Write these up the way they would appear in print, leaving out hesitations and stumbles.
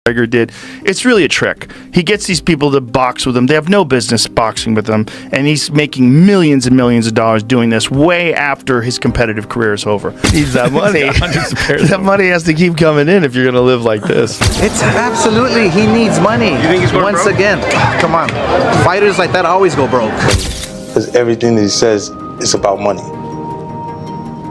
McGregor did. It's really a trick. He gets these people to box with him. They have no business boxing with him, and he's making millions and millions of dollars doing this way after his competitive career is over. He needs that money. That money has to keep coming in if you're going to live like this. It's absolutely, he needs money. You think he's going Once broke? Again, come on. Fighters like that always go broke. Because everything that he says is about money.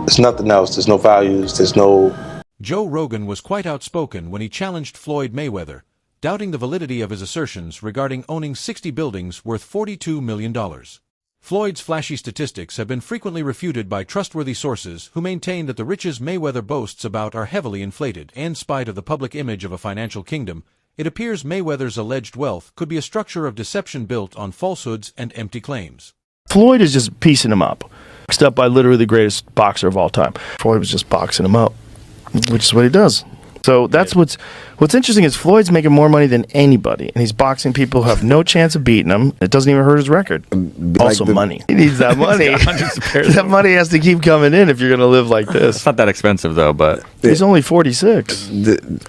There's nothing else. There's no values. There's no... Joe Rogan was quite outspoken when he challenged Floyd Mayweather, doubting the validity of his assertions regarding owning 60 buildings worth $42 million. Floyd's flashy statistics have been frequently refuted by trustworthy sources who maintain that the riches Mayweather boasts about are heavily inflated. In spite of the public image of a financial kingdom, it appears Mayweather's alleged wealth could be a structure of deception built on falsehoods and empty claims. Floyd is just piecing him up. Boxed up by literally the greatest boxer of all time. Floyd was just boxing him up, which is what he does. So that's what's interesting is Floyd's making more money than anybody, and he's boxing people who have no chance of beating him. It doesn't even hurt his record. Also, money. He needs that money. That money has to keep coming in if you're going to live like this. It's not that expensive, though, but... He's only 46.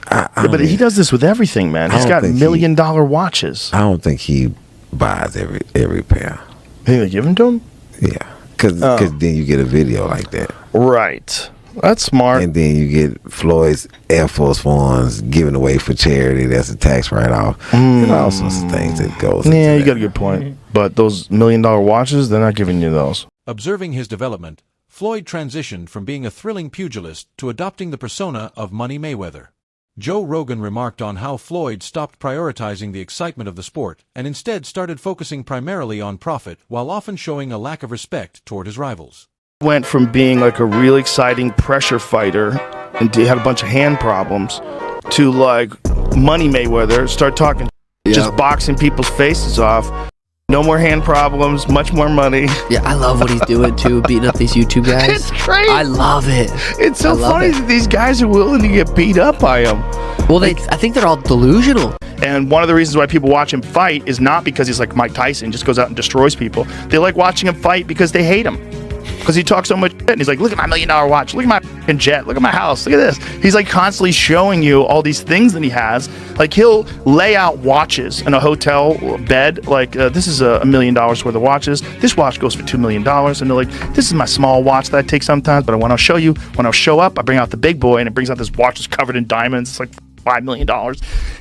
But he does this with everything, man. He's got $1 million watches. I don't think he buys every pair. Think they give them to him? Yeah, because then you get a video like that. Right. That's smart. And then you get Floyd's Air Force Ones given away for charity. That's a tax write-off. And all sorts of things that goes into Yeah, you that. got a good point. But those $1 million watches, they're not giving you those. Observing his development, Floyd transitioned from being a thrilling pugilist to adopting the persona of Money Mayweather. Joe Rogan remarked on how Floyd stopped prioritizing the excitement of the sport and instead started focusing primarily on profit while often showing a lack of respect toward his rivals. Went from being like a real exciting pressure fighter and he had a bunch of hand problems to like Money Mayweather, start talking, just boxing people's faces off. No more hand problems, much more money. Yeah, I love what he's doing too, beating up these YouTube guys. It's crazy. I love it. It's so funny that these guys are willing to get beat up by him. Well, I think they're all delusional. And one of the reasons why people watch him fight is not because he's like Mike Tyson, just goes out and destroys people. They like watching him fight because they hate him. Because he talks so much shit, and he's like, look at my $1 million watch, look at my fucking jet, look at my house, look at this. He's like constantly showing you all these things that he has. Like he'll lay out watches in a hotel bed, like this is $1 million worth of watches. This watch goes for $2 million. And they're like, this is my small watch that I take sometimes, but when I'll show you, when I'll show up, I bring out the big boy, and it brings out this watch that's covered in diamonds. It's like $5 million.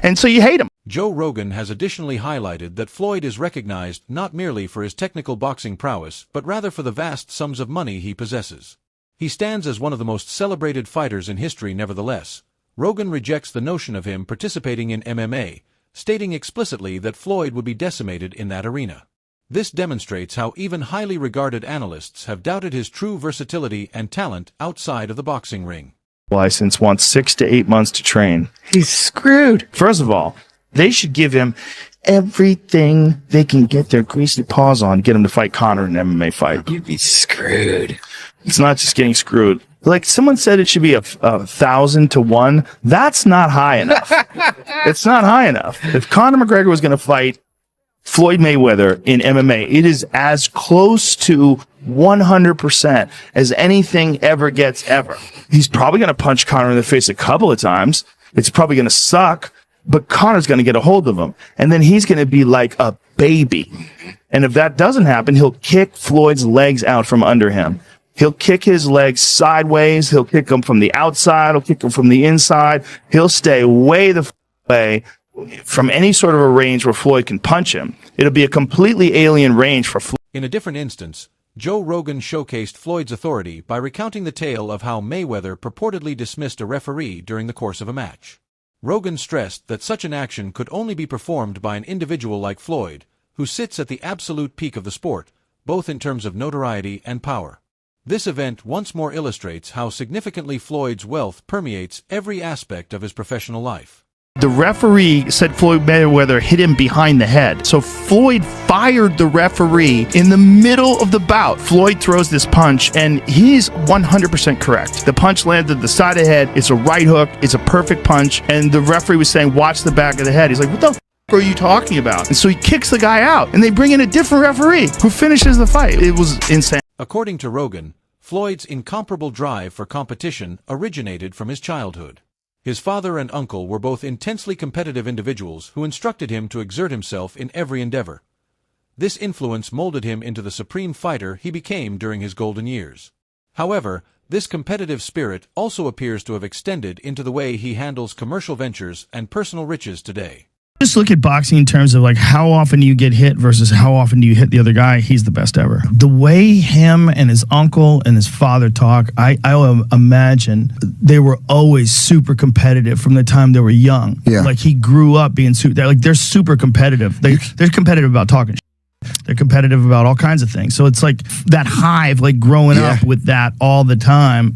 And so you hate him. Joe Rogan has additionally highlighted that Floyd is recognized not merely for his technical boxing prowess, but rather for the vast sums of money he possesses. He stands as one of the most celebrated fighters in history nevertheless. Rogan rejects the notion of him participating in MMA, stating explicitly that Floyd would be decimated in that arena. This demonstrates how even highly regarded analysts have doubted his true versatility and talent outside of the boxing ring. License wants 6 to 8 months to train. He's screwed. First of all, they should give him everything they can get their greasy paws on, get him to fight Conor in an MMA fight. You'd be screwed. It's not just getting screwed. Like someone said it should be 1,000 to 1. That's not high enough. It's not high enough. If Conor McGregor was going to fight Floyd Mayweather in MMA, it is as close to 100% as anything ever gets ever. He's probably going to punch Conor in the face a couple of times. It's probably going to suck. But Conor's going to get a hold of him, and then he's going to be like a baby. And if that doesn't happen, he'll kick Floyd's legs out from under him. He'll kick his legs sideways. He'll kick them from the outside. He'll kick them from the inside. He'll stay way the way from any sort of a range where Floyd can punch him. It'll be a completely alien range for Floyd. In a different instance, Joe Rogan showcased Floyd's authority by recounting the tale of how Mayweather purportedly dismissed a referee during the course of a match. Rogan stressed that such an action could only be performed by an individual like Floyd, who sits at the absolute peak of the sport, both in terms of notoriety and power. This event once more illustrates how significantly Floyd's wealth permeates every aspect of his professional life. The referee said Floyd Mayweather hit him behind the head. So Floyd fired the referee in the middle of the bout. Floyd throws this punch, and he's 100% correct. The punch landed the side of the head. It's a right hook. It's a perfect punch. And the referee was saying, watch the back of the head. He's like, what the f*** are you talking about? And so he kicks the guy out, and they bring in a different referee who finishes the fight. It was insane. According to Rogan, Floyd's incomparable drive for competition originated from his childhood. His father and uncle were both intensely competitive individuals who instructed him to exert himself in every endeavor. This influence molded him into the supreme fighter he became during his golden years. However, this competitive spirit also appears to have extended into the way he handles commercial ventures and personal riches today. Just look at boxing in terms of like how often do you get hit versus how often do you hit the other guy. He's the best ever. The way him and his uncle and his father talk, I imagine they were always super competitive from the time they were young. Yeah. Like he grew up being they're super competitive. They're competitive about talking shit. They're competitive about all kinds of things. So it's like that hive, like growing up with that all the time.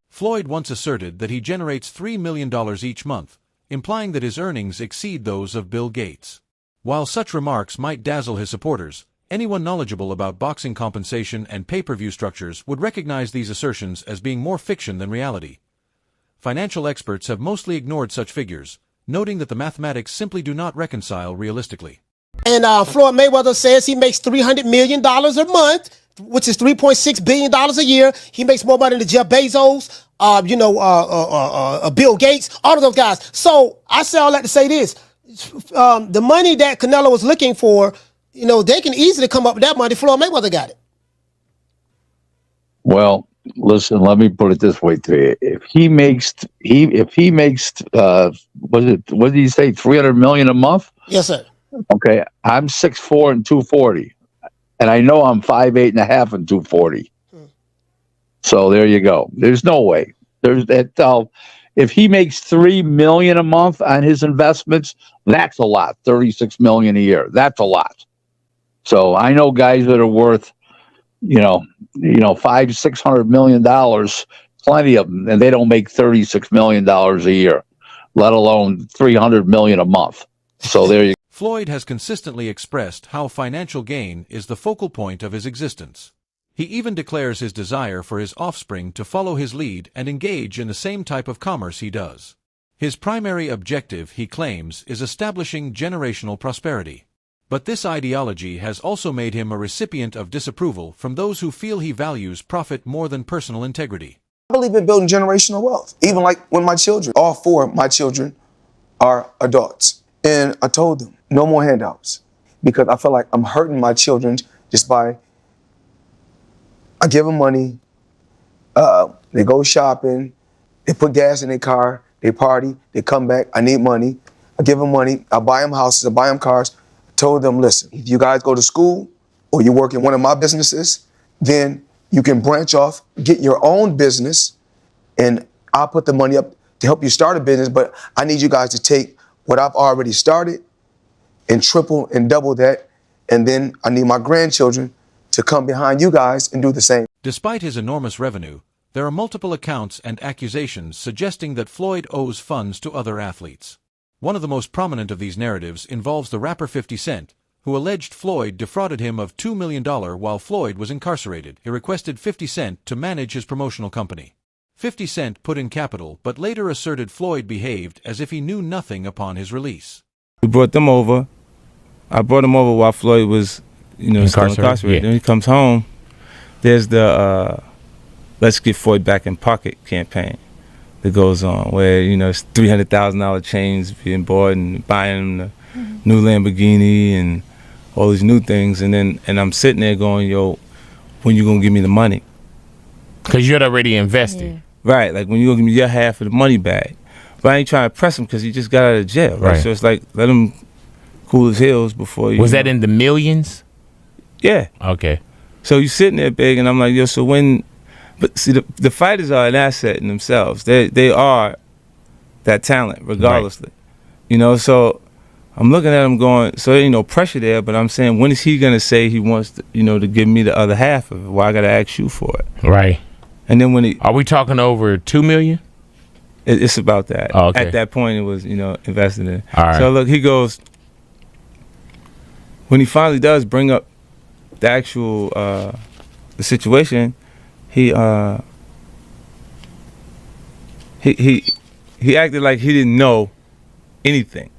Floyd once asserted that he generates $3 million each month, implying that his earnings exceed those of Bill Gates. While such remarks might dazzle his supporters, anyone knowledgeable about boxing compensation and pay-per-view structures would recognize these assertions as being more fiction than reality. Financial experts have mostly ignored such figures, noting that the mathematics simply do not reconcile realistically. And Floyd Mayweather says he makes $300 million a month, which is $3.6 billion a year. He makes more money than Jeff Bezos, Bill Gates, all of those guys. So I say all that to say this. The money that Canelo was looking for, they can easily come up with that money. Floyd Mayweather got it. Well, listen, let me put it this way to you. If he makes what did he say, $300 million a month? Yes, sir. Okay, I'm 6'4" and 240, and I know I'm 5'8.5" and 240. So there you go. There's no way. There's that. If he makes $3 million a month on his investments, that's a lot. $36 million a year. That's a lot. So I know guys that are worth, $500-600 million, plenty of them, and they don't make $36 million a year, let alone $300 million a month. So there you go. Floyd has consistently expressed how financial gain is the focal point of his existence. He even declares his desire for his offspring to follow his lead and engage in the same type of commerce he does. His primary objective, he claims, is establishing generational prosperity. But this ideology has also made him a recipient of disapproval from those who feel he values profit more than personal integrity. I believe in building generational wealth. Even like when my children, all four of my children are adults. And I told them, no more handouts. Because I feel like I'm hurting my children just by, I give them money, they go shopping, they put gas in their car, they party, they come back, I need money. I give them money, I buy them houses, I buy them cars. I told them, listen, if you guys go to school or you work in one of my businesses, then you can branch off, get your own business, and I'll put the money up to help you start a business, but I need you guys to take what I've already started and triple and double that, and then I need my grandchildren to come behind you guys and do the same. Despite his enormous revenue, there are multiple accounts and accusations suggesting that Floyd owes funds to other athletes. One of the most prominent of these narratives involves the rapper 50 Cent, who alleged Floyd defrauded him of $2 million while Floyd was incarcerated. He requested 50 Cent to manage his promotional company. 50 Cent put in capital, but later asserted Floyd behaved as if he knew nothing upon his release. We brought them over. I brought him over while Floyd was, still incarcerated. Yeah. Then he comes home. There's the Let's Get Floyd Back in Pocket campaign that goes on, where, it's $300,000 chains being bought and buying the new Lamborghini and all these new things. And I'm sitting there going, yo, when you going to give me the money? Because you'd already invested. Yeah. Right, like when you gonna give me your half of the money back. But I ain't trying to press him because he just got out of jail, right? So it's like, let him cool his heels before you. Was that in the millions? Yeah. Okay. So you sitting there big, and I'm like, yo, so when, but see, the fighters are an asset in themselves. They are that talent, regardlessly. Right. So I'm looking at him going, so there ain't no pressure there, but I'm saying, when is he gonna say he wants to, to give me the other half of it? Why I gotta ask you for it? Right. And then when are we talking over $2 million? It's about that. Oh, okay. At that point, it was invested in. All right. So look, he goes, when he finally does bring up the actual the situation, he acted like he didn't know anything.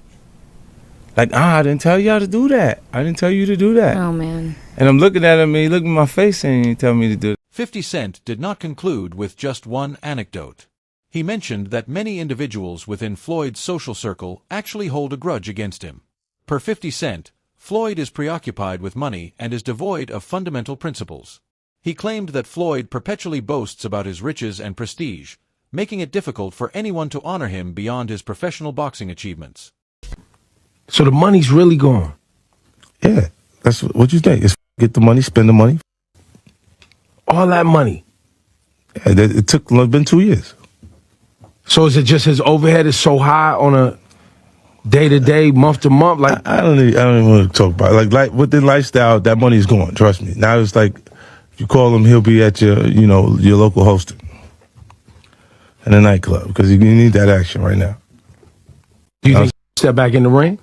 Like, I didn't tell y'all to do that. I didn't tell you to do that. Oh man. And I'm looking at him, and he looked in my face, and he told me to do it. 50 Cent did not conclude with just one anecdote. He mentioned that many individuals within Floyd's social circle actually hold a grudge against him. Per 50 Cent, Floyd is preoccupied with money and is devoid of fundamental principles. He claimed that Floyd perpetually boasts about his riches and prestige, making it difficult for anyone to honor him beyond his professional boxing achievements. So the money's really gone? Yeah, that's what you think. It's get the money, spend the money. All that money? Yeah, it's been 2 years. So is it just his overhead is so high on a day-to-day, month-to-month? Like I don't even want to talk about it. Like within lifestyle, that money's gone. Trust me. Now it's like if you call him, he'll be at your local hosting in a nightclub because you need that action right now. Do you think he'll step back in the ring?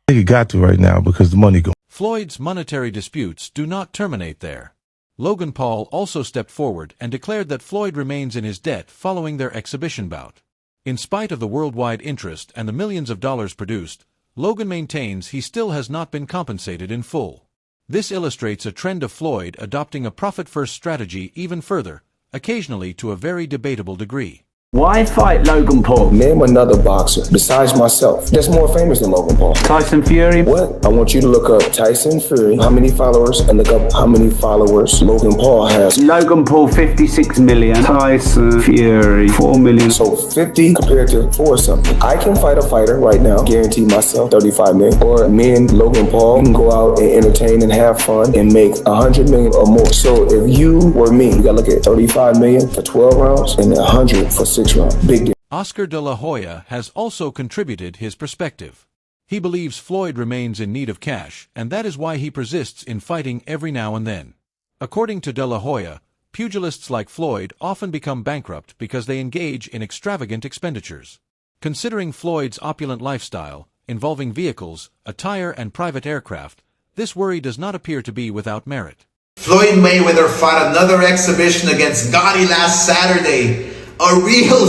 I think he got to right now because the money gone. Floyd's monetary disputes do not terminate there. Logan Paul also stepped forward and declared that Floyd remains in his debt following their exhibition bout. In spite of the worldwide interest and the millions of dollars produced, Logan maintains he still has not been compensated in full. This illustrates a trend of Floyd adopting a profit-first strategy even further, occasionally to a very debatable degree. Why fight Logan Paul? Name another boxer besides myself that's more famous than Logan Paul. Tyson Fury? What? I want you to look up Tyson Fury, how many followers, and look up how many followers Logan Paul has. Logan Paul 56 million, Tyson Fury 4 million. So 50 compared to 4 something. I can fight a fighter right now, guarantee myself 35 million. Or me and Logan Paul can go out and entertain and have fun and make 100 million or more. So if you were me, you gotta look at 35 million for 12 rounds and 100 for 6 rounds. Big deal. Oscar de la Hoya has also contributed his perspective. He believes Floyd remains in need of cash, and that is why he persists in fighting every now and then. According to de la Hoya, pugilists like Floyd often become bankrupt because they engage in extravagant expenditures. Considering Floyd's opulent lifestyle, involving vehicles, attire, and private aircraft, this worry does not appear to be without merit. Floyd Mayweather fought another exhibition against Gotti last Saturday. A real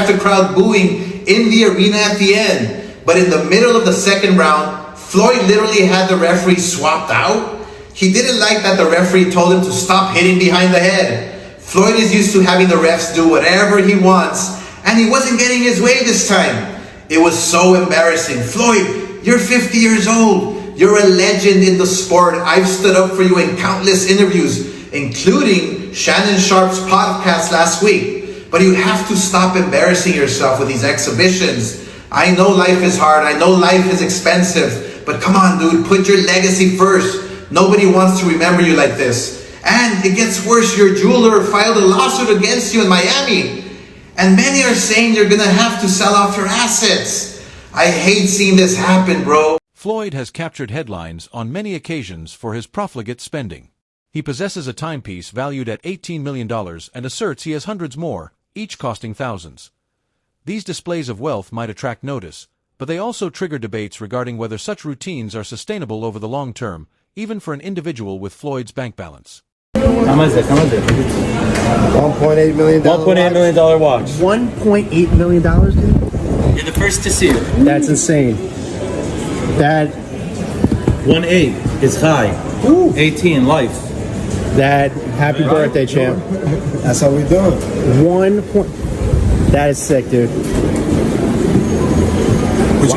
the crowd booing in the arena at the end. But in the middle of the second round, Floyd literally had the referee swapped out. He didn't like that the referee told him to stop hitting behind the head. Floyd is used to having the refs do whatever he wants, and he wasn't getting his way this time. It was so embarrassing. Floyd, you're 50 years old. You're a legend in the sport. I've stood up for you in countless interviews, including Shannon Sharp's podcast last week. But you have to stop embarrassing yourself with these exhibitions. I know life is hard. I know life is expensive. But come on, dude, put your legacy first. Nobody wants to remember you like this. And it gets worse. Your jeweler filed a lawsuit against you in Miami. And many are saying you're going to have to sell off your assets. I hate seeing this happen, bro. Floyd has captured headlines on many occasions for his profligate spending. He possesses a timepiece valued at $18 million and asserts he has hundreds more, each costing thousands. These displays of wealth might attract notice, but they also trigger debates regarding whether such routines are sustainable over the long term, even for an individual with Floyd's bank balance. How much is it? $1.8 million. $1.8 million watch. $1.8 million, dude? You're the first to see it. That's insane. That 1.8 is high. Ooh. 18 life. That happy birthday, champ. That's how we doing. That is sick, dude. You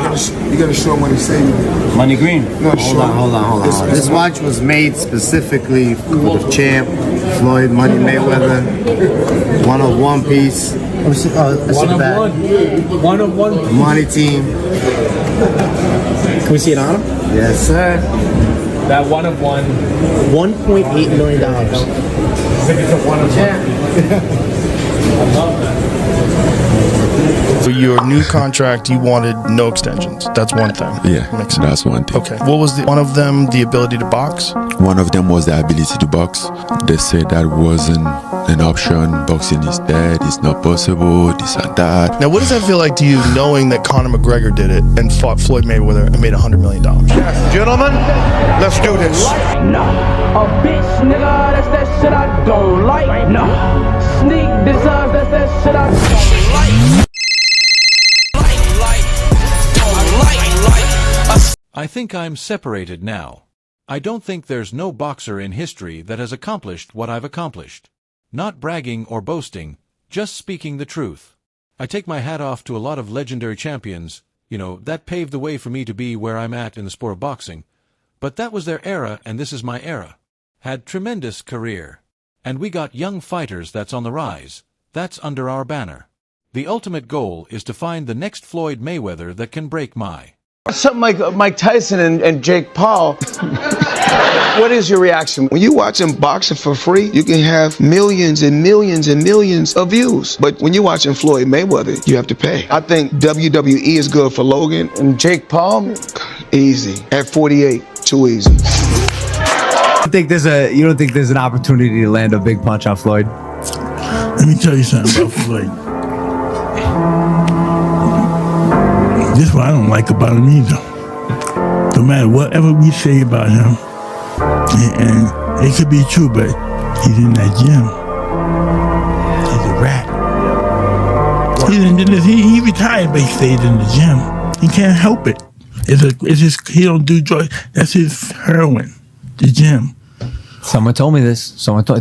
gotta show him what he's saying. Money green. No, hold on. This watch was made specifically for the champ, Floyd Money Mayweather. One of one piece. One of one. Money team. Can we see it on him? Yes, sir. That one of one. $1.8 million. I think it's a one of one. I love that. For your new contract, you wanted no extensions. That's one thing. Yeah, that's one thing. Okay. What was one of them? The ability to box? One of them was the ability to box. They said that wasn't an option. Boxing is dead. It's not possible. This and that. Now, what does that feel like to you, knowing that Conor McGregor did it and fought Floyd Mayweather and made $100 million? Yes, gentlemen, let's do this. Nah, a bitch, nigga, that's that shit I don't like. Nah, sneak designs, that's that shit I don't like. I think I'm separated now. I don't think there's no boxer in history that has accomplished what I've accomplished. Not bragging or boasting, Just speaking the truth. I take my hat off to a lot of legendary champions, that paved the way for me to be where I'm at in the sport of boxing. But that was their era, and this is my era. Had tremendous career. And we got young fighters that's on the rise. That's under our banner. The ultimate goal is to find the next Floyd Mayweather that can break my. Something like Mike Tyson and Jake Paul. What is your reaction? When you're watching boxing for free, you can have millions and millions and millions of views. But when you're watching Floyd Mayweather, you have to pay. I think WWE is good for Logan. And Jake Paul, easy. At 48, too easy. You don't think there's an opportunity to land a big punch on Floyd? Let me tell you something about Floyd. This is what I don't like about him either. No matter whatever we say about him, and it could be true, but he's in that gym. He's a rat. He retired, but he stayed in the gym. He can't help it. It's just he don't do drugs. That's his heroin. The gym. Someone told me this.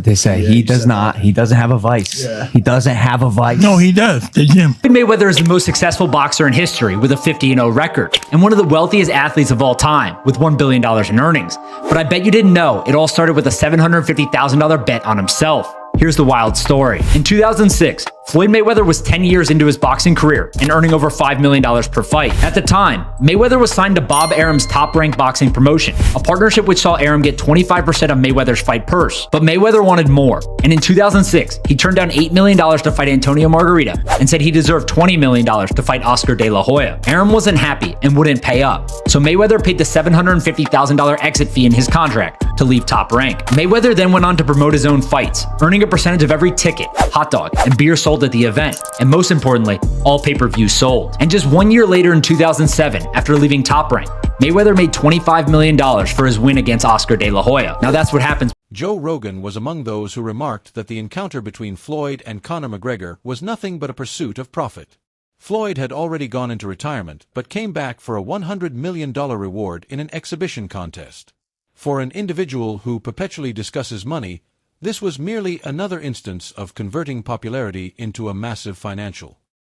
They say he doesn't have a vice. Yeah. He doesn't have a vice. No, he does. The gym. Floyd Mayweather is the most successful boxer in history with a 50-0 record and one of the wealthiest athletes of all time with $1 billion in earnings. But I bet you didn't know it all started with a $750,000 bet on himself. Here's the wild story. In 2006, Floyd Mayweather was 10 years into his boxing career and earning over $5 million per fight. At the time, Mayweather was signed to Bob Arum's Top Rank Boxing promotion, a partnership which saw Arum get 25% of Mayweather's fight purse. But Mayweather wanted more, and in 2006, he turned down $8 million to fight Antonio Margarita and said he deserved $20 million to fight Oscar De La Hoya. Arum wasn't happy and wouldn't pay up, so Mayweather paid the $750,000 exit fee in his contract to leave Top Rank. Mayweather then went on to promote his own fights, earning a percentage of every ticket, hot dog, and beer sold at the event, and most importantly, all pay-per-views sold. And just 1 year later in 2007, after leaving Top Rank, Mayweather made $25 million for his win against Oscar De La Hoya. Now that's what happens. Joe Rogan was among those who remarked that the encounter between Floyd and Conor McGregor was nothing but a pursuit of profit. Floyd had already gone into retirement, but came back for a $100 million reward in an exhibition contest. For an individual who perpetually discusses money, this was merely another instance of converting popularity into a massive financial